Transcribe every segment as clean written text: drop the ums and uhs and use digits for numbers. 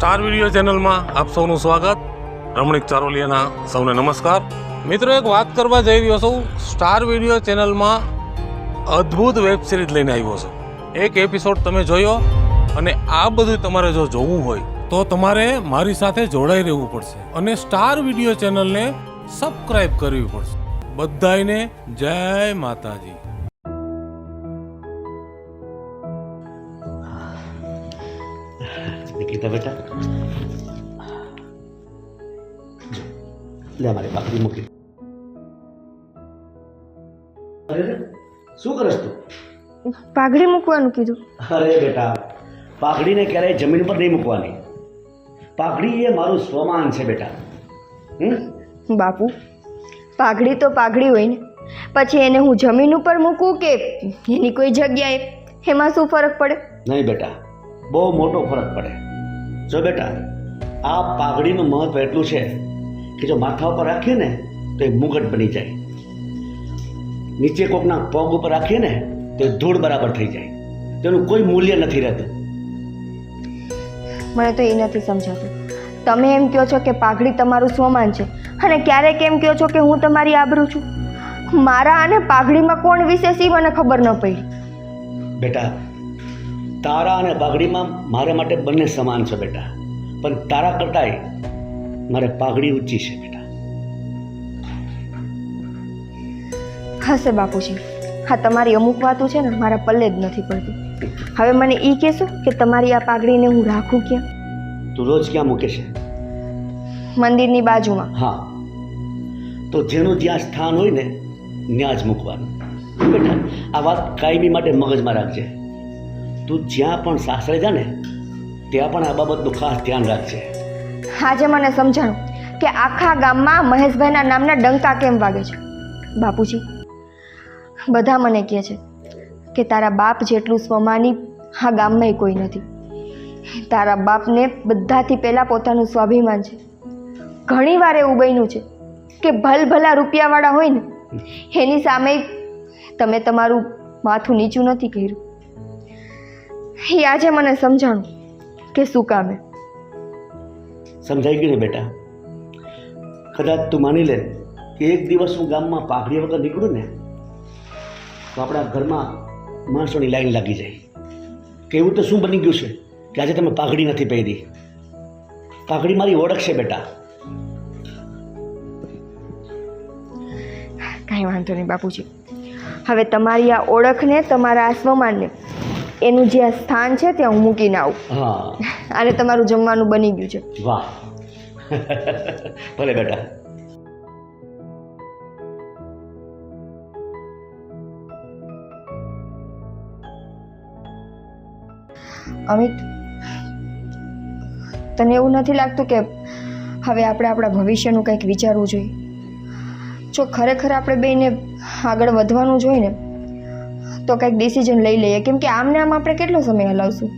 Star video ચેનલમાં આપ સૌનું સ્વાગત. રમણીક ચારોલિયાના સૌને નમસ્કાર. મિત્રો, એક વાત કરવા જઈ રહ્યો છું. સ્ટાર વિડીયો ચેનલમાં અદ્ભુત વેબ સિરીઝ લઈને આવ્યો છું. એક એપિસોડ તમે જોયો અને આ બધું તમારે જો જોવું હોય તો તમારે મારી સાથે જોડાઈ રહેવું પડશે અને સ્ટાર વિડીયો ચેનલને સબસ્ક્રાઇબ કરવી પડશે. બધાયને જય માતાજી. નિકિતા બેટા, લે મારી પાકડી મૂકી. અરે શું કરસ તું? પાઘડી મૂકવાનું કીધું. અરે બેટા, પાઘડીને ક્યારેય જમીન પર નહીં મૂકવાની. પાઘડી એ મારું સ્વમાન છે બેટા. બાપુ, પાઘડી તો પાઘડી હોય ને, પછી એને હું જમીન ઉપર મૂકું કે એની કોઈ જગ્યાએ, એમાં શું ફરક પડે? નહીં બેટા, બહુ મોટો ફરક પડે. જો બેટા, આ પાઘડીનું મહત્વ એટલું છે કે જો માથા ઉપર રાખીએ ને તો એ મુગટ બની જાય, નીચે કોકના પગ ઉપર રાખીએ ને તો એ ધૂળ બરાબર થઈ જાય. તેનું કોઈ મૂલ્ય નથી રહેતું. મને તો એ નથી સમજાતું. તમે એમ કહો છો કે પાઘડી તમારું સ્વમાન છે અને ક્યારેક એમ કહો છો કે હું તમારી આબરૂ છું. મારા અને પાઘડીમાં કોણ વિશેષ એ મને ખબર ન પડી. બેટા, તારા અને પાઘડીમાં મારે માટે બંને સમાન છે બેટા, પણ તારા કરતાંય મારે પાઘડી ઊંચી છે બેટા. હશે બાપુજી, હા તમારી અમુક વાતો છે ને મારા પલ્લે જ નથી પડતી. હવે મને એ કહેશો કે તમારી આ પાઘડીને હું રાખું ક્યાં? તું રોજ ક્યાં મૂકે છે? મંદિરની બાજુમાં. હા, તો જેનું જ્યાં સ્થાન હોય ને ત્યાં જ મૂકવાનું બેટા. આ વાત કાયમી માટે મગજમાં રાખજે. તું જ્યાં પણ સાસરે જા ને ત્યાં પણ આ બાબતનું ખાસ ધ્યાન રાખજે. આજે મને સમજાણું કે આખા ગામમાં મહેશભાઈના નામના ડંકા કેમ વાગે છે. બાપુજી, બધા મને કહે છે કે તારા બાપ જેટલું સ્વમાની આ ગામમાંય કોઈ નથી. તારા બાપને બધાથી પહેલાં પોતાનું સ્વાભિમાન છે. ઘણી વાર એવું બન્યું છે કે ભલભલા રૂપિયાવાળા હોય ને એની સામે તમે તમારું માથું નીચું નથી કર્યું. એ આજે મને સમજાણું કે શું કામે. સમજાઈ ગયું ને બેટા? કદાચ તું માની લે કે એક દિવસ હું ગામમાં પાઘડી વગર નીકળું ને તો આપણા ઘરમાં માણસોની લાઈન લાગી જાય કે એવું તો શું બની ગયું છે કે આજે તમે પાઘડી નથી પહેરી. પાઘડી મારી ઓળખ છે બેટા. કાંઈ વાંધો નહીં બાપુજી. હવે તમારી આ ઓળખને, તમારા આ સ્વમાનને, એનું જે આ સ્થાન છે ત્યાં હું મૂકીને આવું. હા, અને તમારું જમવાનું બની ગયું છે. વાહ. ભલે બેટા. અમિત, તને એવું નથી લાગતું કે હવે આપણે આપણા ભવિષ્યનું કંઈક વિચારવું જોઈએ? જો ખરેખર આપણે બેને આગળ વધવાનું જોઈએ ને તો કંઈક ડિસિઝન લઈ લઈએ, કેમ કે આમને આમ આપણે કેટલો સમય હલાવશું?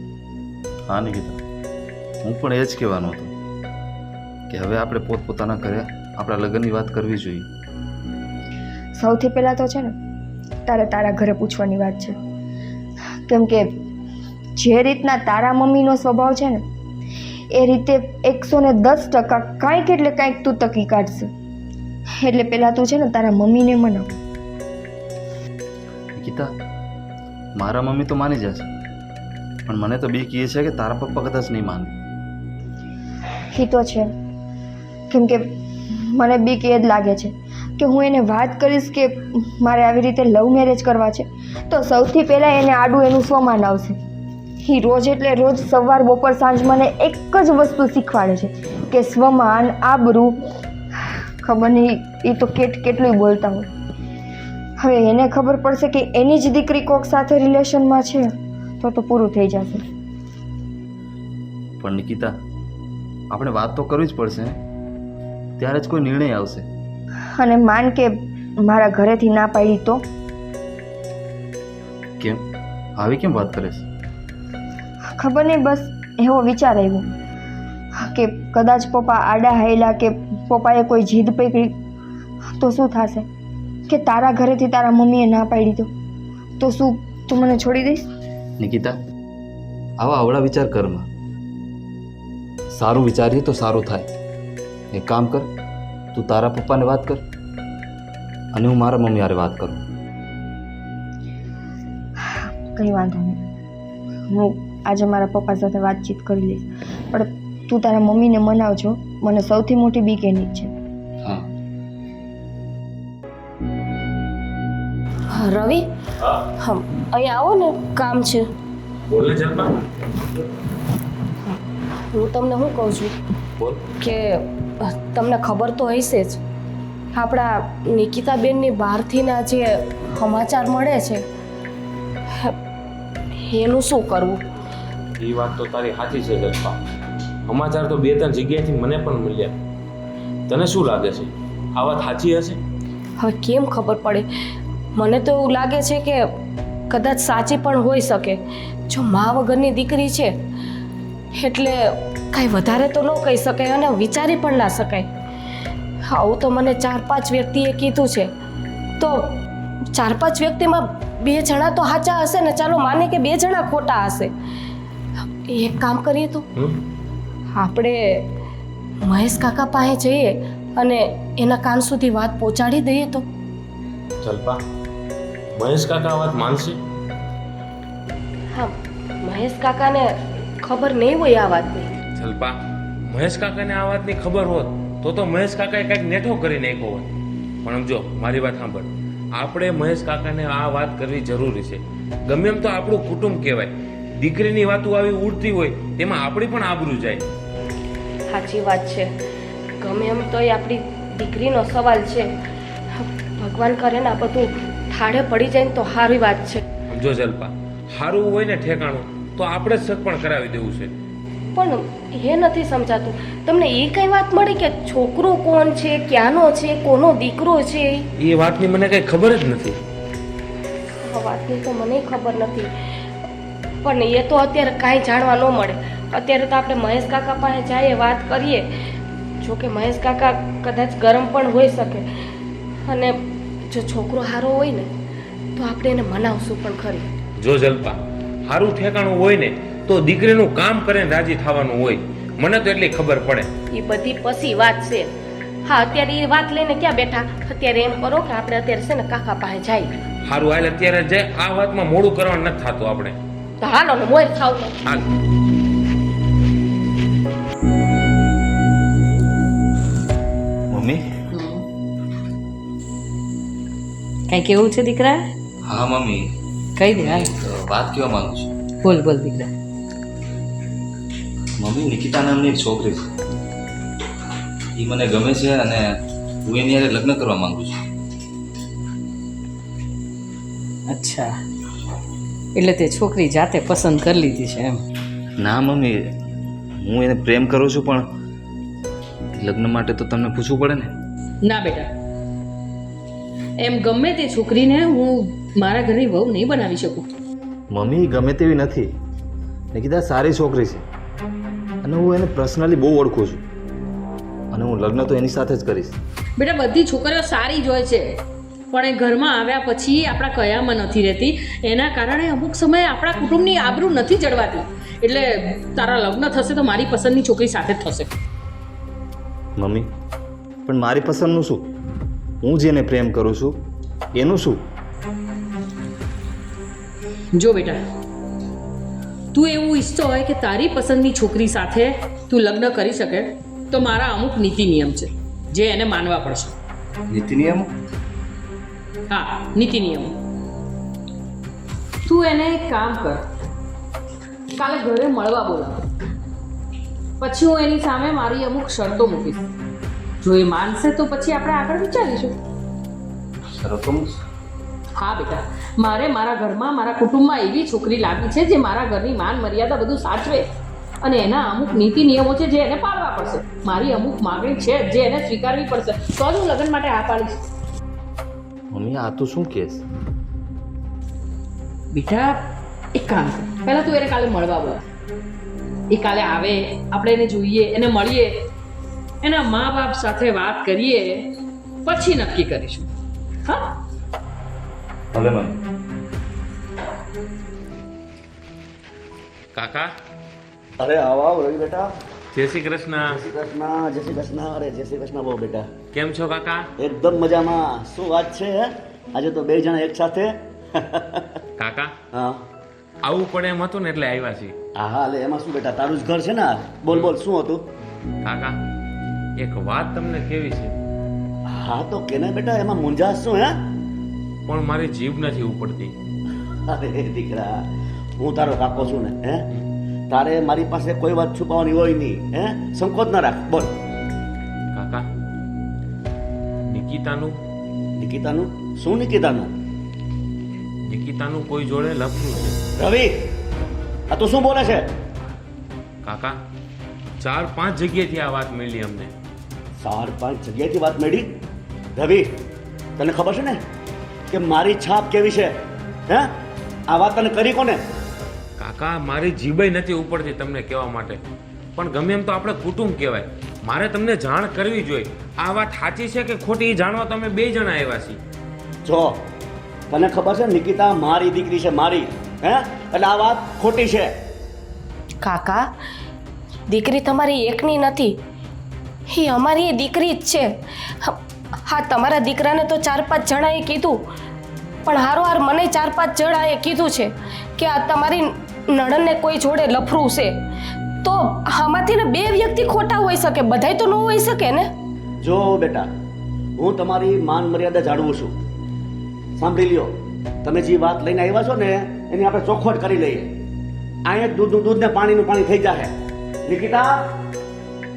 હા નિકિતા, હું પણ એ જ કહેવાનો હતો કે હવે આપણે પોતપોતાના ઘરે આપણા લગ્નની વાત કરવી જોઈએ. સૌથી પહેલાં તો છે ને તારે તારા ઘરે પૂછવાની વાત છે, કેમ કે જે રીતના તારા મમ્મીનો સ્વભાવ છે ને એ રીતે 110% કાંઈક એટલે કાંઈક તું તકી કાઢશે. એટલે પહેલાં તું છે ને તારા મમ્મીને મનાવ. નિકિતા, મારા મમ્મી તો માની જશે, પણ મને તો બીક એ છે કે તારા પપ્પા કદાચ નહીં માને. એ તો છે, કેમ કે મને બીક એ જ લાગે છે કે હું એને વાત કરીશ કે મારે આવી રીતે લવ મેરેજ કરવા છે તો સૌથી પહેલાં એને આડું એનું સ્વમાન આવશે. એ રોજ એટલે રોજ સવાર બપોર સાંજ મને એક જ વસ્તુ શીખવાડે છે કે સ્વમાન, આબરૂ. ખબર નહીં એ તો કેટલું બોલતા હોય. હવે એને ખબર પડશે કે એની જ દીકરી કોક સાથે રિલેશનમાં છે તો પૂરું થઈ જશે. પણ નિકિતા, આપણે વાત તો કરવી જ પડશે, ત્યારે જ કોઈ નિર્ણય આવશે. અને માન કે મારા ઘરેથી ના પાડી તો? કેમ આવી કેમ વાત કરે છે? ખબર નહીં, બસ એવો વિચાર આવ્યો કે કદાચ પપ્પા આડા હાયલા કે પપ્પાએ કોઈ જીદ પકડી તો શું થશે કે તારા ઘરેથી તારા મમ્મીએ ના પાડી તો શું તું મને છોડી દઈશ? નિકિતા, આવા અવળા વિચાર કરમાં. સારું વિચારીએ તો સારું થાય. એક કામ કર, તું તારા પપ્પાને વાત કર અને હું મારા મમ્મી હારે વાત કરું. કંઈ વાંધો નહીં, હું આજે મારા પપ્પા સાથે વાતચીત કરી લઈશ. પણ તું તારા મમ્મીને મનાવજો, મને સૌથી મોટી બીક એની જ છે. હા. રવિ, હા અહીંયા આવો ને, કામ છે. બોલને જલ્પા. હું તમને શું કહું છું બોલ. કે તમને ખબર તો હશે જ, આપણા નિકિતાબેનની બહારથીના જે સમાચાર મળે છે એનું શું કરવું? એ વાત તો તારી સાચી છે જલ્પા. સમાચાર તો 2-3 જગ્યાએથી મને પણ મળ્યા. તને શું લાગે છે, આ વાત સાચી હશે? હવે કેમ ખબર પડે? મને તો એવું લાગે છે કે કદાચ સાચી પણ હોઈ શકે. જો મા વગરની દીકરી છે એટલે કાંઈ વધારે તો ન કહી શકાય અને વિચારી પણ ના શકાય. આવું તો મને 4-5 વ્યક્તિએ કીધું છે. તો 4-5 વ્યક્તિમાં 2 જણા તો સાચા હશે ને. ચાલો માને કે 2 જણા ખોટા હશે. એક કામ કરીએ તો આપણે મહેશ કાકા પાસે જઈએ અને એના કાન સુધી વાત પહોંચાડી દઈએ તો. જલ્પા, મહેશ કાકા વાત માનશે? હા, મહેશ કાકાને ખબર નહીં હોય આ વાતની. જલ્પા, મહેશ કાકાને આ વાતની ખબર હોત તો મહેશ કાકાએ કંઈક નેઠો કરી નાખ્યો હોત. પણ જો મારી વાત સાંભળ, આપણે મહેશ કાકાને આ વાત કરવી જરૂરી છે. ગમે એમ તો આપણું કુટુંબ કહેવાય. દીકરીની વાતો આવી ઉડતી હોય તેમાં આપણી પણ આબરૂ જાય. સાચી વાત છે. ગમે એમ તોય આપણી દીકરીનો સવાલ છે. ભગવાન કરે ને આ બધું ઠાડે પડી જાય ને તો સારી વાત છે. જો જલ્પા, સારું હોય ને ઠેકાણું તો આપણે જ સગપણ કરાવી દેવું છે. પણ એ નથી સમજાતું. તમને એ કઈ વાત મળી કે છોકરો કોણ છે, ક્યાંનો છે, કોનો દીકરો છે? એ વાતની મને કઈ ખબર જ નથી. આ વાતની તો મને ખબર નથી. પણ એ તો અત્યારે કાંઈ જાણવા ન મળે. અત્યારે તો આપણે મહેશ કાકા પાસે જઈએ, વાત કરીએ. જો કે મહેશ કાકા કદાચ ગરમ પણ હોઈ શકે અને જો છોકરો સારો હોય ને તો આપણે એને મનાવશું પણ ખરી. જો જલ્પા, સારું ઠેકાણું હોય ને તો દીકરીનું કામ કરીને રાજી થવાનું હોય. મને તો એટલી ખબર પડે. એ બધી પછી વાત છે. હા, અત્યારે એ વાત લઈને ક્યાં બેઠા? અત્યારે એમ કરો કે આપણે અત્યારે છે ને કાકા પાસે જઈએ. સારું હાલ, અત્યારે જાય. આ વાતમાં મોડું કરવાનું નથી થતું આપણે. તો હાલો ને, મોર ખાવ. હાલ. મમ્મી. કઈ કેવું છે દીકરા? હા મમ્મી, કઈ દે હાલ. એક વાત કહેવા માંગુ છું. બોલ બોલ દીકરા. મમ્મી, નિકિતા નામની એક છોકરી છે. એ મને ગમે છે અને હું એની હારે લગ્ન કરવા માંગુ છું. અચ્છા, એટલે તે છોકરી જાતે પસંદ કરી લીધી છે એમ? ના મમ્મી, હું એને પ્રેમ કરું છું પણ લગ્ન માટે તો તમને પૂછવું પડે ને. ના બેટા, એમ ગમે તે છોકરીને હું મારા ઘરની વહુ નહીં બનાવી શકું. મમ્મી ગમે તેવી નથી. નિકિતા સારી છોકરી છે અને હું એને પર્સનલી બહુ ઓળખું છું અને હું લગ્ન તો એની સાથે જ કરીશ. બેટા, બધી છોકરીઓ સારી જ હોય છે પણ એ ઘરમાં આવ્યા પછી આપણા કયામાં નથી રહેતી. એના કારણે અમુક સમયે આપણા કુટુંબની આબરૂ નથી જળવાતી. એટલે તારા લગ્ન થશે તો મારી પસંદની છોકરી સાથે જ થશે. મમ્મી, પણ મારી પસંદનું શું? હું જેને પ્રેમ કરું છું એનું શું? જો બેટા, તું એવું ઈચ્છતો હોય કે તારી પસંદની છોકરી સાથે તું લગ્ન કરી શકે તો મારા અમુક નીતિ નિયમ છે જે એને માનવા પડશે. નીતિ નિયમો? હા, નીતિ નિયમો. તું એને એક કામ કર, કાલે ઘરે મળવા બોલાવ. પછી હું એની સામે મારી અમુક શરતો મૂકીશ. જો એ માનશે તો પછી આપણે આગળ વિચારીશું. શરતો મૂકશો? હા બેટા, મારે મારા ઘરમાં મારા કુટુંબમાં એવી છોકરી લાવી છે જે મારા ઘરની માન મર્યાદા બધું સાચવે અને એના અમુક નીતિ નિયમો છે જે એને પાળવા પડશે. મારી અમુક માગણી છે જે એને સ્વીકારવી પડશે તો જ હું લગ્ન માટે હા પાડીશ. મમ્મી, આ તું શું કહેશ? બેટા, એક કામ કર, પહેલાં તું એને કાલે મળવા બોલ. એ કાલે આવે, આપણે એને જોઈએ, એને મળીએ, એના મા બાપ સાથે વાત કરીએ, પછી નક્કી કરીશું. હા, ભલે મમ્મી. કાકા, અરે આવો આવો રવિ બેટા. જય શ્રી કૃષ્ણ. જય શ્રી કૃષ્ણ. અરે જય શ્રી કૃષ્ણ બહુ બેટા. કેમ છો કાકા? એકદમ મજામાં. શું વાત છે હે? આજે તો બે જણા એક સાથે. કાકા હા આવું પડે એમ હતું ને એટલે આવ્યા છીએ. હા એટલે એમાં શું બેટા, તારું જ ઘર છે ને આ. બોલ બોલ, શું હતું? કાકા એક વાત તમને કેવી છે, હા તો કેને બેટા, એમાં મૂંઝાશ શું હે? પણ મારી જીભ નથી ઉપડતી. અરે દીકરા, હું તારો કાકો છું ને, હે? તારે મારી પાસે કોઈ વાત છુપાવવાની હોય નહીં, હે? સંકોચ ના રાખ, બોલ. કાકા નિકિતાનું નિકિતાનું? શું નિકિતાનું? નિકિતાનું કોઈ જોડે લફરું છે. રવિ, આ તું શું બોલે છે? કાકા 4-5 જગ્યાએથી આ વાત મળી અમને. 4-5 જગ્યાએથી વાત મળી? રવિ, તને ખબર છે ને કે મારી છાપ કેવી છે, હે? આ વાત તને કરી કોને? કાકા મારી જીભ નથી ઉપડતી તમને કહેવા માટે, પણ ગમે એમ તો આપણે કુટુંબ કહેવાય. મારે તમને જાણ કરવી જોઈએ. આ વાત સાચી છે કે ખોટી એ જાણવા તમે 2 જણા આવ્યા છીએ. જો તને ખબર છે નિકિતા મારી દીકરી છે, મારી, હે? એટલે આ વાત ખોટી છે. કાકા, દીકરી તમારી એકની નથી, એ અમારી દીકરી જ છે. હા, તમારા દીકરાને તો 4-5 જણાએ કીધું, પણ હારોહાર મને 4-5 જણાએ કીધું છે કે આ તમારી નણંદને કોઈ જોડે લફરું છે. તો આમાંથી ને 2 વ્યક્તિ ખોટા હોઈ શકે, બધાય તો ન હોઈ શકે ને. જો બેટા, હું તમારી માન મર્યાદા જાળવું છું. સાંભળી લ્યો, તમે જે વાત લઈને આવ્યા છો ને એની આપણે ચોખવટ કરી લઈએ. અહીંયા દૂધનું દૂધ ને પાણીનું પાણી થઈ જશે. નિકિતા,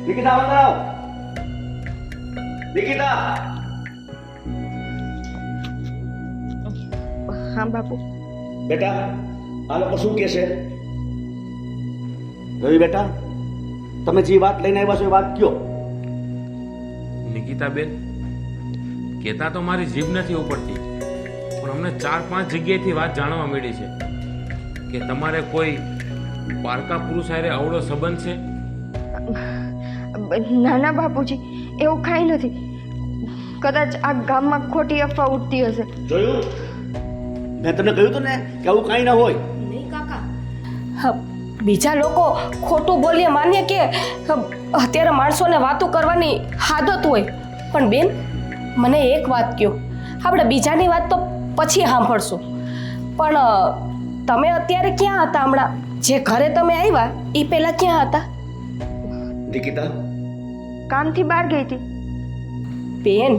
નિકિતા અંદર આવ. નિકિતા. હા બાપુ. બેટા, આ લોકો શું કહે છે? રવિ બેટા, તમે જે વાત લઈને આવ્યા છો એ વાત કયો. નિકિતાબેન, કહેતા તો મારી જીભ નથી ઉપડતી, પણ અમને 4-5 જગ્યાએથી વાત જાણવા મળી છે કે તમારે કોઈ પારકા પુરુષ હારે અવળો સંબંધ છે. ના ના બાપુજી, એવું કાંઈ નથી. કદાચ આ ગામમાં ખોટી અફવા ઉઠતી હશે. જોયું? મેં તમને કહ્યું હતું ને કે આવું કાંઈ ના હોય. નહીં કાકા, બીજા લોકો ખોટું બોલીએ માનીએ કે અત્યારે માણસોને વાતો કરવાની આદત હોય, પણ બેન મને એક વાત કહો, આપણે બીજાની વાત તો પછી સાંભળશું, પણ તમે અત્યારે ક્યાં હતા? હમણાં જે ઘરે તમે આવ્યા એ પહેલા ક્યાં હતા? નિકિતા, કામથી બહાર ગઈ હતી. બેન,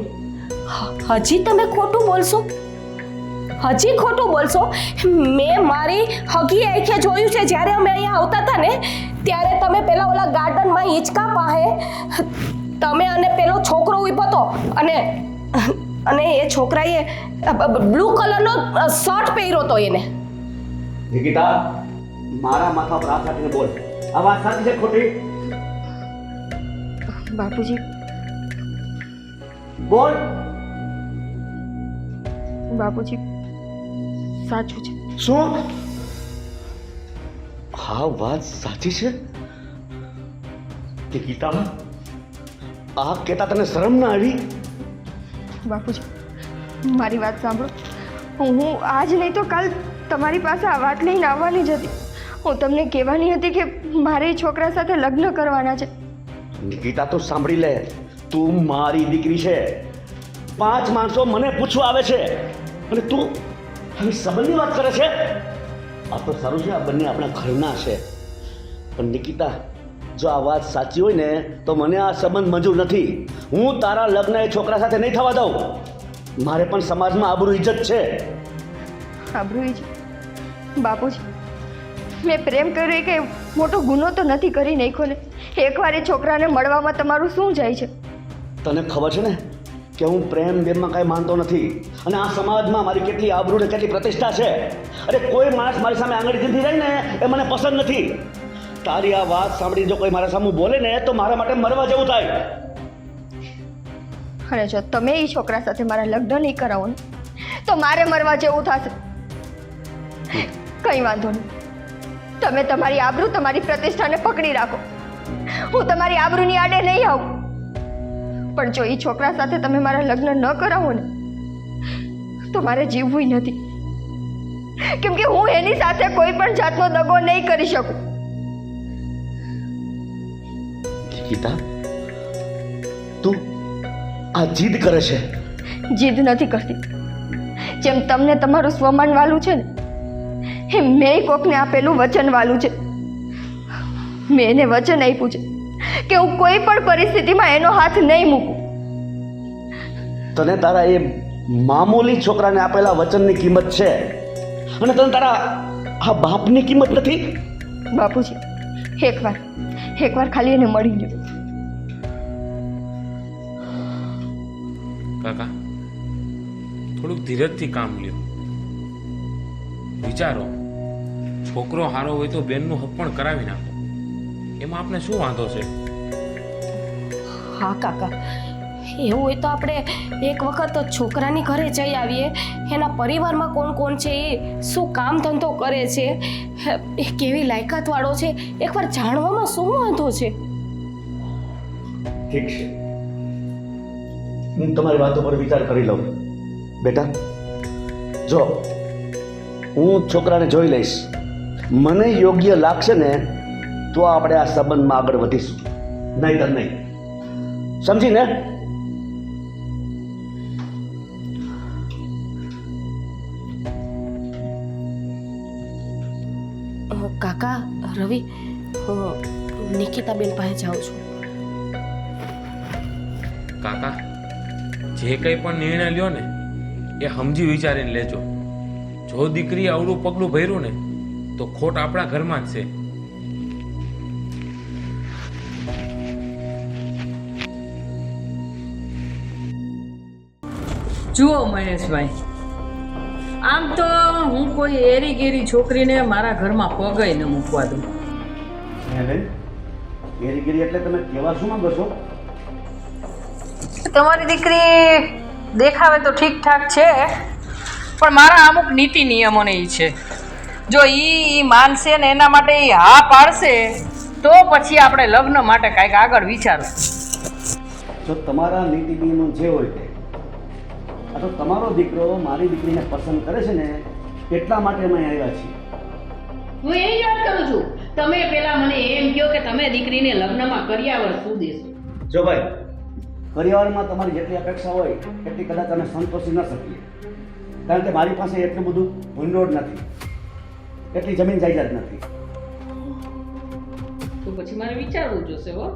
હજી તમે ખોટું બોલશો? હજી ખોટું બોલશો? મેં મારી હગી આંખે જોયું છે, જ્યારે અમે અહીંયા આવતા હતા ને ત્યારે તમે પેલા ઓલા ગાર્ડનમાં હિંચકા પાસે તમે અને પેલો છોકરો ઊભો હતો, અને એ છોકરાએ બ્લુ કલરનો શર્ટ પહેર્યો હતો એને. નિકિતા, મારા માથા પર હાથ રાખીને બોલ. આ વાત સાચી છે ખોટી? બાપુજી, બોલ. બાપુજી સાચું છે. શું? હા, વાત સાચી છે. નિકિતા, આ કહેતા તને શરમ ના આવી? બાપુજી, મારી વાત સાંભળો. હું આજ નહીં તો કાલ તમારી પાસે આ વાત લઈને આવવાની જ હતી. હું તમને કહેવાની હતી કે મારે એ છોકરા સાથે લગ્ન કરવાના છે. નિકિતા, તું સાંભળી લે. તું મારી દીકરી છે. 5 માણસો મને પૂછવા આવે છે અને તું આવી સંબંધની વાત કરે છે. આ તો સારું છે, આ બંને આપણા ઘરના છે. પણ નિકિતા, જો આ વાત સાચી હોય ને તો મને આ સંબંધ મંજૂર નથી. હું તારા લગ્ન એ છોકરા સાથે નહીં થવા દઉં. મારે પણ સમાજમાં આબરૂ ઇજ્જત છે. આબરૂ છે? બાપુજી, મેં પ્રેમ કર્યો એ કે મોટો ગુનો તો નથી કરી નાખ્યો ને. એકવાર એ છોકરાને મળવામાં તમારું શું જાય છે? તને ખબર છે ને કે હું પ્રેમ બેમમાં કાંઈ માનતો નથી, અને આ સમાજમાં મારી કેટલી આબરૂ ને કેટલી પ્રતિષ્ઠા છે. અરે કોઈ માણસ મારી સામે આંગળી સીધી જાય ને એ મને પસંદ નથી. તારી આ વાત સાંભળી જો કોઈ મારા સામે બોલે ને તો મારા માટે મરવા જેવું થાય. અને જો તમે એ છોકરા સાથે મારા લગ્ન નહીં કરાવો ને તો મારે મરવા જેવું થશે. કંઈ વાંધો નહીં, તમે તમારી આબરૂ તમારી પ્રતિષ્ઠાને પકડી રાખો. હું તમારી આબરૂની આડે નહીં આવું, પણ જો એ છોકરા સાથે તમે મારા લગ્ન ન કરાવો ને તો મારે જીવવું નથી, કેમ કે હું એની સાથે કોઈ પણ જાતનો દગો નહીં કરી શકું. ગીતા, તું આ જીદ કરે છે? જીદ નથી કરતી. જેમ તમને તમારું સ્વમાન વાલું છે ને, એમ મેં કોકને આપેલું વચન વાલું છે. મેં એને વચન આપ્યું છે કે હું કોઈ પણ પરિસ્થિતિમાં એનો હાથ નહીં મૂકું. તને તારા એ મામૂલી છોકરાને આપેલા વચનની કિંમત છે અને તને તારા આ બાપની કિંમત નથી? બાપુજી, એકવાર ખાલી એને મળી લ્યો. કાકા, થોડુંક ધીરજથી કામ લ્યો. વિચારો, છોકરો હારો હોય તો બેનનું હક પણ કરાવી નાખો. એમાં આપણે શું વાંધો છે? હા કાકા, એવું હોય તો આપણે એક વખત છોકરાની ઘરે જઈ આવીએ. એના પરિવારમાં કોણ કોણ છે, એ શું કામ ધંધો કરે છે, એ કેવી લાયકાતવાળો છે, એકવાર જાણવામાં શું વાંધો છે? ઠીક છે, હું તમારી વાતો પર વિચાર કરી લઉં. બેટા જો, હું છોકરાને જોઈ લઈશ. મને યોગ્ય લાગશે ને તો આપણે આ સંબંધમાં આગળ વધીશું, નહીંતર નહીં. સમજી ને? કાકા, રવિ, હું નિકિતાબેન પાસે જાઉં છું. કાકા, જે કંઈ પણ નિર્ણય લ્યો ને એ સમજી વિચારીને લેજો. જો દીકરી આવડું પગલું ભર્યું ને તો ખોટ આપણા ઘરમાં જ છે. જુઓ મહેશભાઈ, આમ તો હું કોઈ એરી ગેરી છોકરીને મારા ઘરમાં પગે ન મૂકવા દઉં. ગેરીગીરી એટલે તમે કેવા શું માંગો છો? તમારી દીકરી દેખાવે તો ઠીકઠાક છે, પણ મારા અમુક નીતિ નિયમોને ઈ છે. જો ઈ માનશે ને એના માટે ઈ હા પાડશે તો પછી આપણે લગ્ન માટે કાંઈક આગળ વિચારો. જો તમારા નીતિ નિયમો જે હોય તે, આ તો તમારો દીકરો મારી દીકરીને પસંદ કરે છે ને એટલા માટે અમે આવ્યા છીએ. હું એ જ વાત કરું છું. તમે પેલા મને એમ કહો કે તમે દીકરીને લગ્નમાં કરિયાવર શું દેશો? જો ભાઈ, પરિવારમાં તમારી જેટલી અપેક્ષા હોય એટલી કદાચ અમે સંતોષી ન શકીએ, કારણ કે મારી પાસે એટલું બધું ભંડોળ નથી, એટલી જમીન જાયદાદ નથી. તો પછી મારે વિચારવું જોશે હો,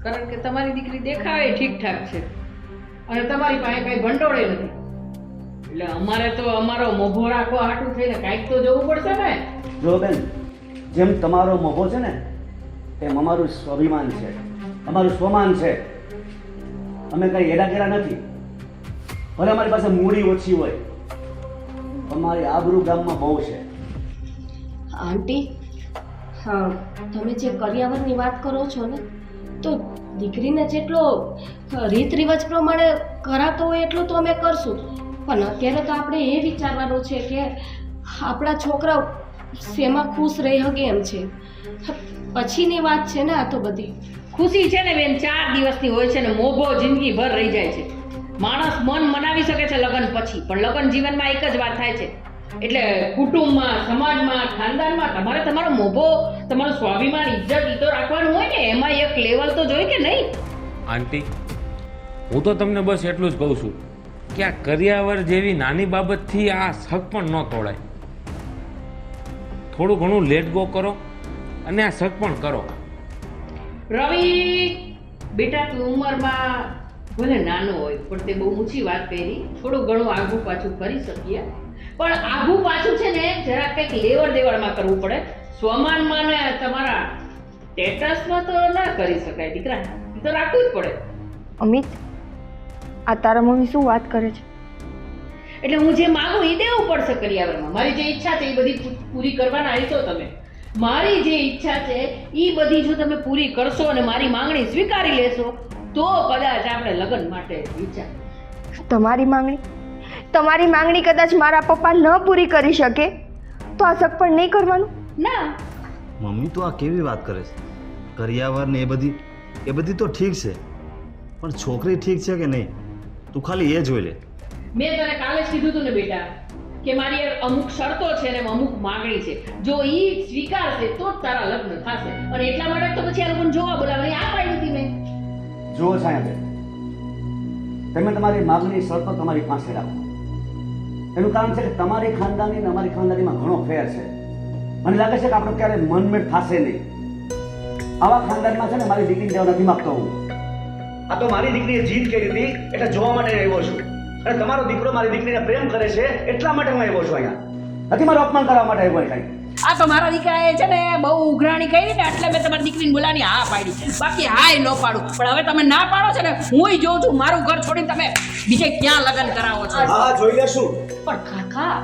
કારણ કે તમારી દીકરી દેખાવે ઠીકઠાક છે અને તમારી પાસે કઈ ભંડોળે નથી. એટલે અમારે તો અમારો મોભો રાખવા હાટું થઈને કાંઈક તો જવું પડશે ને. જો બેન, જેમ તમારો મોભો છે ને તેમ અમારું સ્વાભિમાન છે, અમારું સ્વમાન છે. અમે કઈ એડાગેડા નથી. ભલે અમારી પાસે મૂડી ઓછી હોય, અમારી આબરૂ ગામમાં બહુ છે. આંટી, હા, તમે જે કરિયાવરની વાત કરો છો ને, તો દીકરીને જેટલો રીત રિવાજ પ્રમાણે કરાતો હોય એટલું તો અમે કરશું, પણ અત્યારે તો આપણે એ વિચારવાનું છે કે આપણા છોકરાઓ શેમાં ખુશ રહી શકે એમ છે. પછીની વાત છે ને આ તો બધી. ખુશી છે ને બેન 4 દિવસની હોય છે ને મોભો જિંદગીભર રહી જાય છે. માણસ મન મનાવી શકે છે લગ્ન પછી, પણ લગ્ન જીવનમાં એક જ વાર થાય છે. એટલે કુટુંબમાં, સમાજમાં, ખાનદાનમાં તમારે તમારો મોભો, તમારું સ્વાભિમાન, ઇજ્જત ઈ તો રાખવાનું હોય ને. એમાં એક લેવલ તો જોઈએ કે નહીં? આંટી, હું તો તમને બસ એટલું જ કહું છું કે આ કરિયાવર જેવી નાની બાબતથી આ શક પણ ન તોડાય. થોડું ઘણું લેટ ગો કરો અને આ શક પણ કરો. રવિ બેટા, તું ઉંમરમાં ભલે નાનો હોય પણ તે બહુ ઊંચી વાત કરી. થોડું ઘણું આઘું પાછું કરી શકીએ, પણ આઘું પાછું છે ને જરા કંઈક લેવડ દેવડમાં કરવું પડે. સ્વમાનમાં ને તમારા સ્ટેટસમાં તો ના કરી શકાય દીકરા, એ તો રાખવું જ પડે. અમિત, આ તારા મમ્મી શું વાત કરે છે? એટલે હું જે માંગુ એ દેવું પડશે કરિયાવરમાં. મારી જે ઈચ્છા છે એ બધી પૂરી કરવાના હશો તમે. મારી જે ઈચ્છા છે એ બધી જો તમે પૂરી કરશો અને મારી માંગણી સ્વીકારી લેશો તો કદાચ આપણે લગ્ન માટે વિચાર. તમારી માંગણી કદાચ મારા પપ્પા ન પૂરી કરી શકે તો આ શક પણ નહીં કરવાનું? ના મમ્મી તો આ કેવી વાત કરે છે? કરિયાવર ને એ બધી તો ઠીક છે, પણ છોકરી ઠીક છે કે નહીં તું ખાલી એ જોઈ લે. મેં તને કાલે જ કીધું હતું ને બેટા કે મારી અમુક શરતો છે ને અમુક માંગણી છે, જો એ સ્વીકારશે તો જ તારા લગ્ન થશે. અને એટલા માટે તો પછી આ લોકોને જોવા બોલાવવાની આ પાડી દીધી મેં. જુઓ સાહેબ, તમે તમારી માગણી શરતો તમારી પાસે રાખો. એનું કારણ છે કે તમારી ખાનદાની અને અમારી ખાનદાનીમાં ઘણો ફેર છે. મને લાગે છે કે આપણો ક્યારે મનમેળ થશે નહીં. આવા ખાનદાનમાં છે ને મારી દીકરી દેવા નથી માગતો હું. આ તો મારી દીકરીએ જીદ કરી હતી એટલે જોવા માટે આવ્યો છું. અને તમારો દીકરો મારી દીકરીને પ્રેમ કરે છે એટલા માટે હું આવ્યો છું અહીંયા. નથી મારું અપમાન કરવા માટે આવ્યો કાંઈ. આ તો મારા દીકરાએ છે ને બહુ ઉઘરાણી કરી ને એટલે મેં તમારી દીકરીને બોલાની હા પાડી. બાકી હાય ન પાડું, પણ હવે તમે ના પાડો છો ને હુંય જોઉં છું મારું ઘર છોડીને તમે બીજે ક્યાં લગ્ન કરાવો છો. હા જોઈ લેશું. પણ કાકા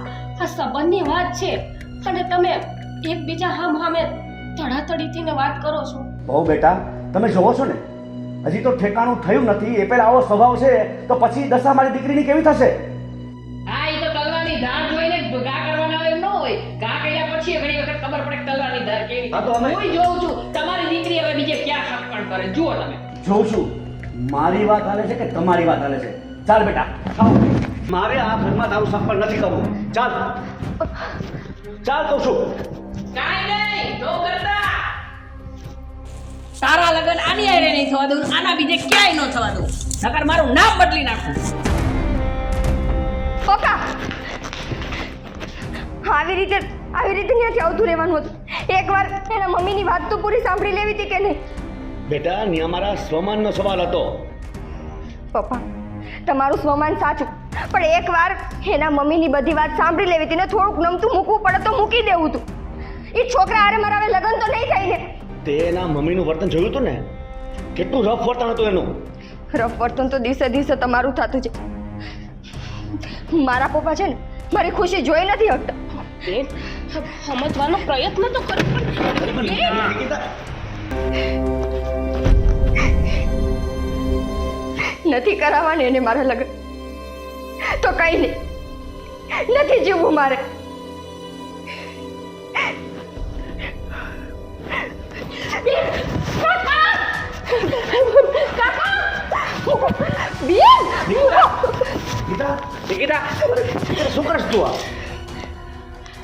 આ સંબંધની વાત છે અને તમે એકબીજા સામે તડાતડીથી ને વાત કરો છો. બહુ બેટા, તમે જોવો છો ને હજી તો ઠેકાણું થયું નથી. એ પહેલા આવો સ્વભાવ છે તો પછી દશા મારી દીકરીની કેવી થશે? હા એ તો તલવાની ધાર જોઈને ઘા કરવાના હોય એમ ન હોય. ઘા કર્યા પછી ઘણી વખત ખબર પડે કે તલવાની ધાર કેવી. હા તો અમે- હુંય જોઉં છું તમારી દીકરી હવે બીજે ક્યાં સપણ કરે. જુઓ તમે. જોઉં છું મારી વાત હાલે છે કે તમારી વાત હાલે છે. ચાલ બેટા ખાઓ. મારે આ ઘરમાં તારું સફળ નથી કરવું. ચાલ ચાલ કહું છું. કાંઈ નહીં નો કરતા. તારા લગ્ન આની હારે નહીં થવા દઉં, આના બીજે ક્યાંય ન થવા દઉં. નકર મારું નામ બદલી નાખું. પપ્પા આવી રીતે ત્યાંથી આવતું રહેવાનું હતું. એકવાર એના મમ્મીની વાત તો પૂરી સાંભળી લેવી હતી કે નહીં? બેટા ને અમારા સ્વમાનનો સવાલ હતો. પપ્પા તમારું સ્વમાન સાચું, પણ એકવાર એના મમ્મીની બધી વાત સાંભળી લેવી હતી ને થોડુંક નમતું મૂકવું પડે તો મૂકી દેવું હતું. એ છોકરા હારે મારા હવે લગ્ન તો નહીં થાય ને. તે એના મમ્મીનું વર્તન જોયું હતું ને? કેટલું રફ વર્તન હતું એનું. રફ વર્તન તો દિવસે દિવસે તમારું થતું છે. મારા પપ્પા છે ને મારી ખુશી જોઈ નથી શકતા. બેન સમજવાનો પ્રયત્ન તો કરો પણ નથી કરાવવાને એને મારા લગ્ન તો કઈ નહીં, નથી જીવવું મારે. નિકિતા, શું કરશ તું? આ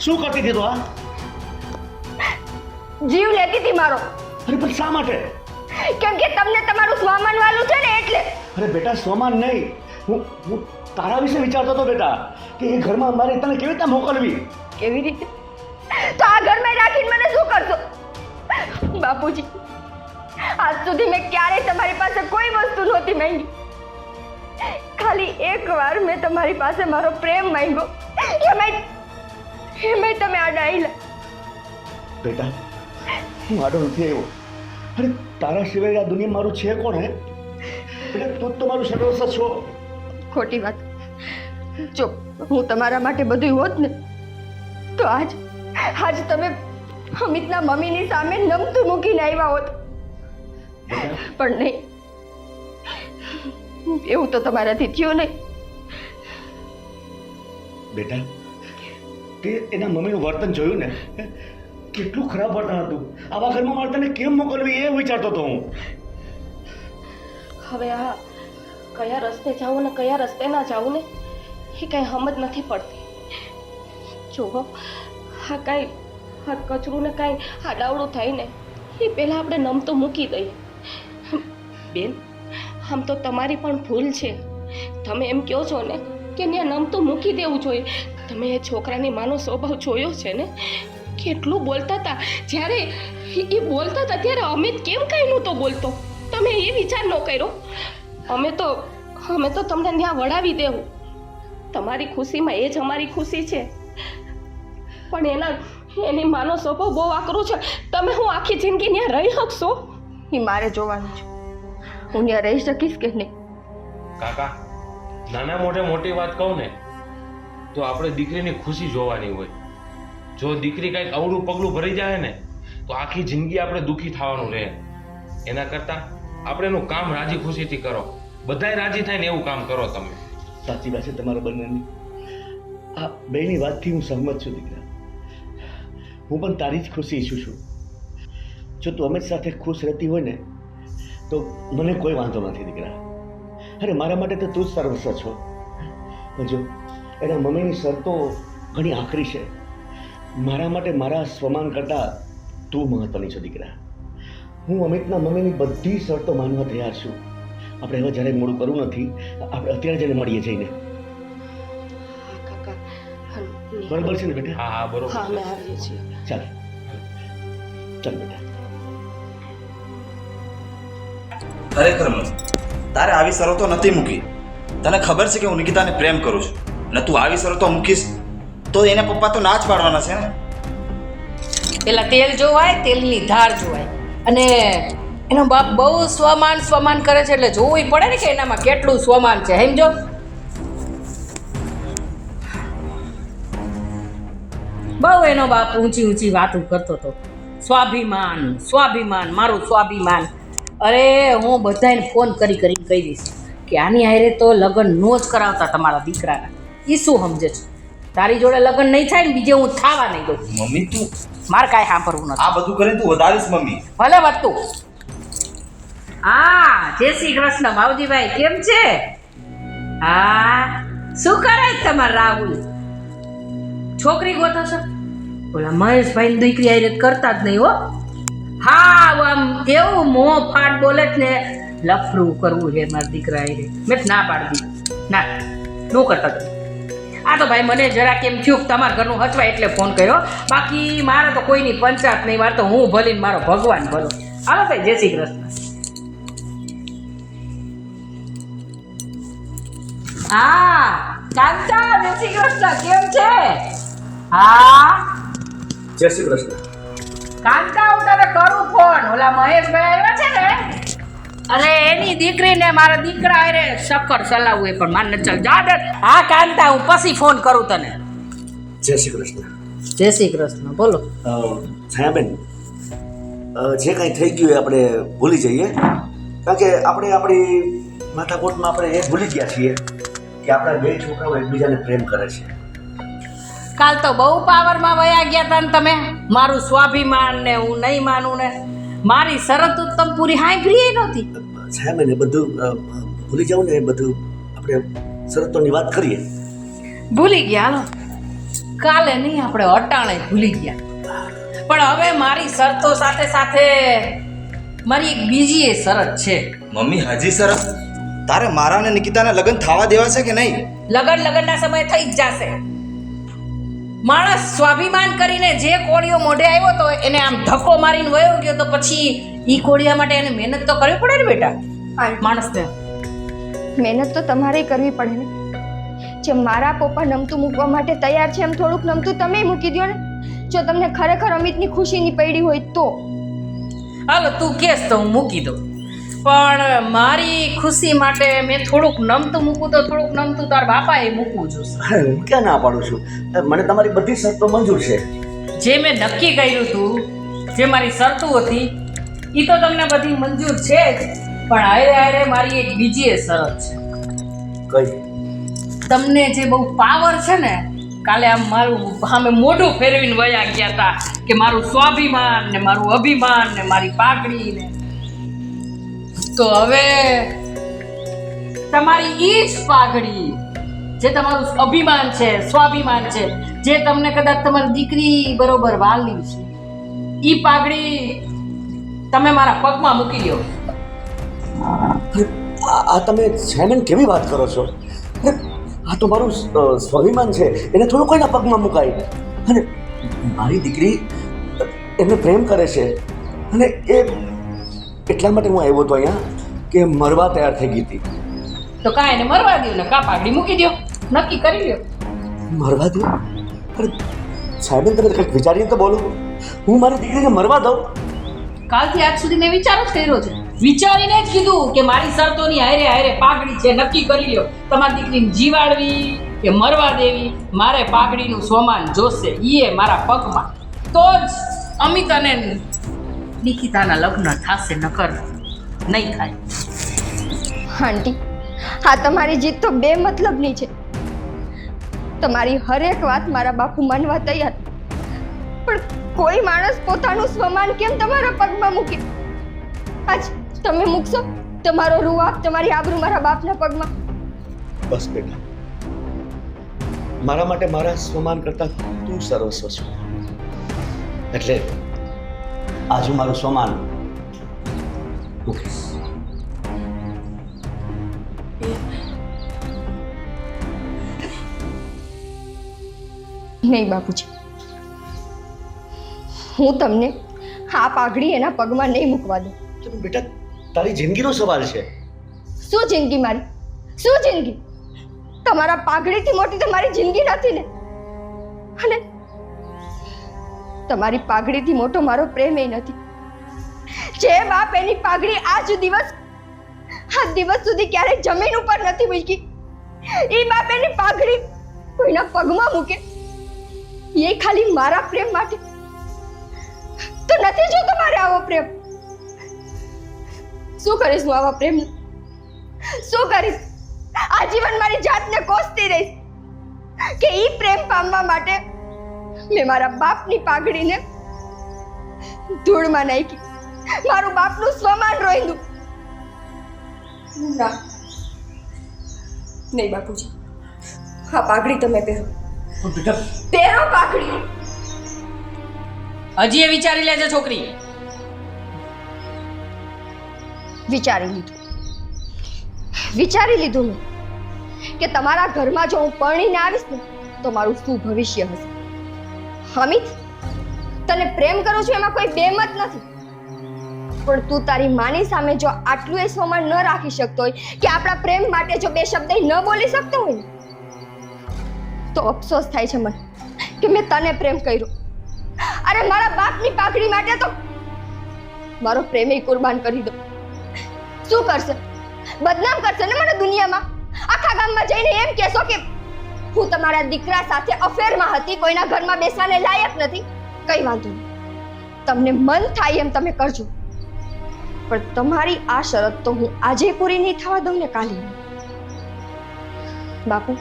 શું કરતી હતી તું? આ જીવ લેતી હતી મારો. અરે પણ શા માટે? કેમ કે તમને તમારું સ્વમાન વાળું છે ને એટલે. અરે બેટા સ્વમાન નહીં, હું તારા વિશે વિચારતો હતો બેટા કે એ ઘરમાં મારે તને કેવી રીતે મોકલવી. કેવી રીતે? તો આ ઘરમાં રાખીને મને શું કરશો? બાપુજી આજ સુધી મેં ક્યારેય તમારી પાસે કોઈ વસ્તુ નહોતી માંગી. ખાલી એકવાર મેં તમારી પાસે મારો પ્રેમ માંગ્યો. એમાંય તમે આ ડાયલા. બેટા હું આડો નથી આવ્યો. અરે તારા સિવાય આ દુનિયા મારું છે કોણ? હે બેટા તું જ તો મારું સર્વસ્વ છો. ખોટી વાત. જો હું તમારા માટે બધું હોત ને તો આજ તમે અમિતના મમ્મીની સામે નમતું મૂકીને આવ્યા હોત. પણ નહીં, એવું તો તમારાથી થયું નહીં. બેટા તે એના મમ્મીનું વર્તન જોયું ને? કેટલું ખરાબ વર્તન હતું. આવા ઘરમાં મારે તને કેમ મોકલવી એ વિચારતો હતો હું. હવે આ કયા રસ્તે જાવું ને કયા રસ્તે ના જાવું ને એ કાંઈ સમજ નથી પડતી. જુઓ આ કાંઈ આ કચરું ને કાંઈ આડાવડું થાય ને એ પહેલાં આપણે નમતું મૂકી દઈએ. બેન આમ તો તમારી પણ ભૂલ છે. તમે એમ કહો છો ને કે ત્યાં નમતું મૂકી દેવું જોઈએ. તમે એ છોકરાની માનો સ્વભાવ જોયો છે ને, કેટલું બોલતા હતા. જ્યારે એ બોલતા હતા ત્યારે અમિત કેમ કાંઈ નહોતો બોલતો? તમે એ વિચાર ન કર્યો? અમે તો તમને ત્યાં વળાવી દેવું. તમારી ખુશીમાં એ જ અમારી ખુશી છે. પણ એની માનો સ્વભાવ બહુ આકરો છે. તમે હું આખી જિંદગી ત્યાં રહી શકશો? એ મારે જોવાનું છે. હું ત્યાં રહી શકીશ કે નહીં? કાકા નાના મોટે મોટી વાત કહું ને તો આપણે દીકરીની ખુશી જોવાની હોય. જો દીકરી કંઈક અવળું પગલું ભરી જાય ને તો આખી જિંદગી આપણે દુઃખી થવાનું રહે. એના કરતાં આપણે એનું કામ રાજી ખુશીથી કરો. બધાય રાજી થાય ને એવું કામ કરો તમે. સાચી વાત છે તમારા બંનેની. આ બેની વાતથી હું સહમત છું દીકરા. હું પણ તારી જ ખુશી ઈચ્છું છું. જો તું અમિત સાથે ખુશ રહેતી હોય ને તો મને કોઈ વાંધો નથી દીકરા. અરે મારા માટે તો તું જ સર્વસ્વ છો. પણ જો એના મમ્મીની શરતો ઘણી આખરી છે. મારા માટે મારા સ્વમાન કરતાં તું મહત્વની છો દીકરા. હું અમિતના મમ્મીની બધી શરતો માનવા તૈયાર છું. આપણે હવે જ્યારે મોડું કરવું નથી, આપણે અત્યારે જઈને મળીએ જઈને. કાકા બરોબર છે ને બેટા? હા હા બરોબર હા છે. અમે આવીએ છીએ. ચાલ ચાલ બેટા. ખરેખર મમ્મી, તારે આવી શરતો નથી મૂકી. તને ખબર છે કે હું નિકિતાને પ્રેમ કરું છું, અને તું આવી શરતો મૂકીશ તો એના પપ્પા તો ના જ પાડવાના છે ને. પેલા તેલ જોવાય, તેલની ધાર જોવાય. અને એનો બાપ બહુ સ્વમાન કરે છે, એટલે જોવું પડે ને કે એનામાં કેટલું સ્વમાન છે. સમજો? બહુ એનો બાપ ઊંચી વાતો કરતો હતો. સ્વાભિમાન, મારું સ્વાભિમાન. અરે હું બધાને ફોન કરીને કહી દઈશ કે આની હારે તો લગ્ન નો જ કરાવતા તમારા દીકરાના. એ શું સમજે છે? તારી જોડે લગ્ન નહીં થાય ને બીજે હું થવા નહીં દઉં. મમ્મી તું મારે કાંઈ સાંભળવું નથી. આ બધું કરીને તું વધારીશ મમ્મી. ભલે વધતું. હા, જય શ્રી કૃષ્ણ માવજીભાઈ, કેમ છે? હા, શું કરે છે તમાર રાહુલ? છોકરી ગોતો છો? ઓલા મહેશભાઈ દીકરી આઈ કરતા જ નહીં હો. હા, આમ કેવું મોં ફાટ બોલે જ ને, લફરું કરવું છે મારા દીકરા આઈ. મેં ના પાડી દીધું, ના નો કરતા તમે. આ તો ભાઈ મને જરા કેમ થયું કે તમારા ઘરનું હચવાય એટલે ફોન કર્યો. બાકી મારે તો કોઈની પંચાયત નહીં. મારે તો હું ભલીને મારો ભગવાન ભલો. હાલો ભાઈ, જય શ્રી કૃષ્ણ. હા, કાંતા, જય શ્રી કૃષ્ણ, કેમ છે? હા, જય શ્રી કૃષ્ણ. કાંતા, હું તને કરું ફોન. ઓલા મહેશભાઈ આવ્યા છે ને, અરે એની દીકરીને મારા દીકરા અરે શક્કર ચલાવવું એ પણ માન ન ચાલ જા દે. હા કાંતા, હું પછી ફોન કરું તને. જય શ્રી કૃષ્ણ. જય શ્રી કૃષ્ણ, બોલો. છાયાબેન, જે કાંઈ થઈ ગયું એ આપણે ભૂલી જઈએ, કારણ કે આપણે આપણી માથાકોટમાં આપણે એ ભૂલી ગયા છીએ કે આપણા બે છોકરાઓ એકબીજાને પ્રેમ કરે છે. કાલ તો બહુ પાવરમાં વયા ગયા હતા ને તમે. મારું સ્વાભિમાન ને હું નહીં માનું ને મારી શરત તમે પૂરી સાંભળી નહોતી. છાયાબેન, એ બધું ભૂલી જાવ ને, એ બધું આપણે શરતોની વાત કરીએ. ભૂલી ગયા, હાલો. કાલે નહીં, આપણે અટાણે ભૂલી ગયા. પણ હવે મારી શરતો સાથે સાથે મારી એક બીજી એ શરત છે. મમ્મી હજી શરત? તારે મારા અને નિકિતાના લગ્ન થવા દેવા છે કે નહીં? લગ્નના સમયે થઈ જ જશે. માણસ સ્વાભિમાન કરીને જે કોળીઓ મોઢે આવ્યો તો એને આમ ધક્કો મારીને વયો ગયો, તો પછી ઈ કોળિયા માટે એને મહેનત તો કરવી પડે ને બેટા, માણસને. મહેનત તો તમારે કરવી પડે ને. જેમ મારા પપ્પા નમતું મૂકવા માટે તૈયાર છે, એમ થોડુંક નમતું તમે મૂકી દો ને. જો તમને ખરેખર અમિતની ખુશીની પડી હોય તો. હાલો, તું કેસ તો હું મૂકી દઉં, પણ મારી ખુશી માટે મેં થોડુંક નમતું મૂકું તો થોડુંક નમતું તાર બાપાએ મૂકવું જોશે. હું ક્યાં ના પાડું છું, મને તમારી બધી શરતો મંજૂર છે. જે મેં નક્કી કર્યું હતું, જે મારી શરતો હતી, એ તો તમને બધી મંજૂર છે જ, પણ હારે મારી એક બીજી એ શરત છે. કઈ? તમને જે બહુ પાવર છે ને, કાલે આમ મારું સામે મોઢું ફેરવીને વયા ગયા હતા કે મારું સ્વાભિમાન ને મારું અભિમાન ને મારી પાઘડી ને, તો હવે તમારી ઈ જ પાઘડી જે તમારું અભિમાન છે, સ્વાભિમાન છે, જે તમને કદાચ તમારી દીકરી બરોબર વાલી છે, ઈ પાઘડી તમે મારા પગમાં મૂકી દો. આ તમે છાયાબેન કેવી વાત કરો છો? આ તો મારું સ્વાભિમાન છે, એને થોડું કોઈના પગમાં મુકાય. અને મારી દીકરી એમને પ્રેમ કરે છે, અને એ એટલા માટે હું આવ્યો હતો અહીંયા કે મરવા તૈયાર થઈ ગઈ હતી. તો કાંઈ એને મરવા દો ને કા પાઘડી મૂકી દો, નક્કી કરી લ્યો. મરવા દો? અરે સાહેબેન, તમે કંઈક વિચારીને તો બોલો. હું મારી દીકરીને મરવા દઉં? કાલથી આજ સુધી મેં વિચાર જ કર્યો છે, વિચારીને જ કીધું કે મારી શરતોની હારે પાઘડી છે, નક્કી કરી લ્યો. તમારી દીકરીને જીવાડવી કે મરવા દેવી, મારે પાઘડીનું સ્વમાન જોશે, ઈએ મારા પગમાં. તો જ અમિત અને નિકિતાના લગ્ન થશે, નકર નહીં થાય. આંટી, હા તમારી જીત તો બે મતલબની છે. તમારી હરેક વાત મારા બાપુ માનવા તૈયાર, પણ કોઈ માણસ પોતાનું સ્વમાન કેમ તમારા પગમાં મૂકે? આજ તમે મૂકશો તમારો રૂઆબ, તમારી આબરૂ મારા બાપના પગમાં? બસ બેટા, મારા માટે મારા સ્વમાન કરતાં તું સર્વસ્વ છો. એટલે આજ હું મારું સ્વમાન મૂકીશ. નહીં બાપુજી, હું તમને આ પાઘડી એના પગમાં નહીં મૂકવા દઉં. તો બેટા તારી જિંદગીનો સવાલ છે. શું જિંદગી મારી? શું જિંદગી? તમારા પાઘડીથી મોટી તો મારી જિંદગી નથી ને. અને તમારી પાઘડીથી મોટો મારો પ્રેમ એ નથી. જે બાપ એની પાઘડી આજ દિવસ સુધી ક્યારેય જમીન ઉપર નથી મૂકી, એ બાપ એની પાઘડી કોઈના પગમાં મૂકે, એ ખાલી મારા પ્રેમ માટે. તો નથી જોતો મારે આવો પ્રેમ. શું કરીશ હું આવા પ્રેમ? શું કરીશ? આજીવન મારી જાતને કોસતી રહીશ કે ઈ પ્રેમ પામવા માટે મેં મારા બાપની પાઘડીને ધૂળમાં નાખી, મારું બાપનું સ્વમાન રોઈંદું. ના, નહીં બાપુજી, હા પાઘડી તમે પહેરો, પહેરો પાઘડી. હજી એ વિચારી લેજે છોકરી. વિચારી લીધું મેં કે તમારા ઘરમાં જો હું પરણીને આવીશ ને તો મારું શું ભવિષ્ય હશે. અમિત, તને પ્રેમ કરું છું એમાં કોઈ બેમત નથી, પણ તું તારી માની સામે જો આટલું એ સ્વમાન ન રાખી શકતો હોય કે આપણા પ્રેમ માટે જો બે શબ્દ ન બોલી શકતો હોય ને, તો અફસોસ થાય છે મને કે મેં તને પ્રેમ કર્યો. અરે મારા બાપની પાઘડી માટે તો મારો પ્રેમ કુરબાન કરી દો. શું કરશે? બદનામ કરશે ને મને દુનિયામાં. આખા ગામમાં જઈને એમ કહેશો કે હું તમારા દીકરા સાથે અફેરમાં હતી, કોઈના ઘરમાં બેસવાને લાયક નથી. કઈ વાંધો નહીં, તમને મન થાય એમ તમે કરજો, પણ તમારી આ શરત તો હું આજે પૂરી નહીં થવા દઉં ને કાલે. બાપુ,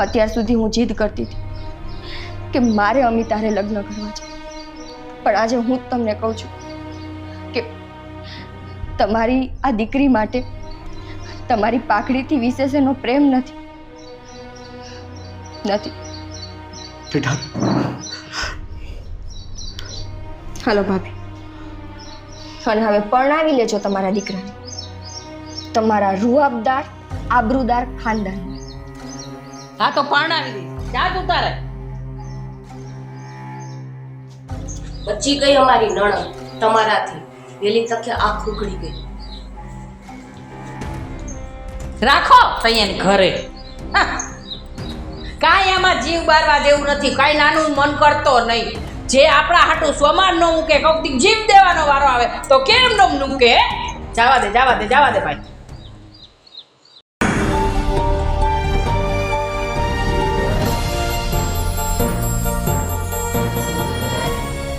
અત્યાર સુધી હું જીદ કરતી હતી કે મારે અમિતારે લગ્ન કરવા છે, પણ આજે હું તમને કહું છું કે તમારી આ દીકરી માટે તમારી પાઘડીથી વિશેષ એનો પ્રેમ નથી. બેટા હાલો ભાભી, અને હવે પરણાવી લેજો તમારા દીકરાને, તમારા રૂઆબદાર આબરૂદાર ખાનદાન. હા તો પરણાવી દે. જા તું તારે. બચી ગઈ અમારી નણંદ તમારાથી. વેલી તકે આંખ ઉઘડી ગઈ. રાખો તૈયાર ઘરે. કાંઈ આમાં જીવ બારવા જેવું નથી. કાંઈ નાનું મન કરતો નહીં. જે આપણા હાટું સ્વમાન નો મૂકે, કોક દી જીવ દેવાનો વારો આવે તો કેમ નો મૂકે? જવા દે ભાઈ.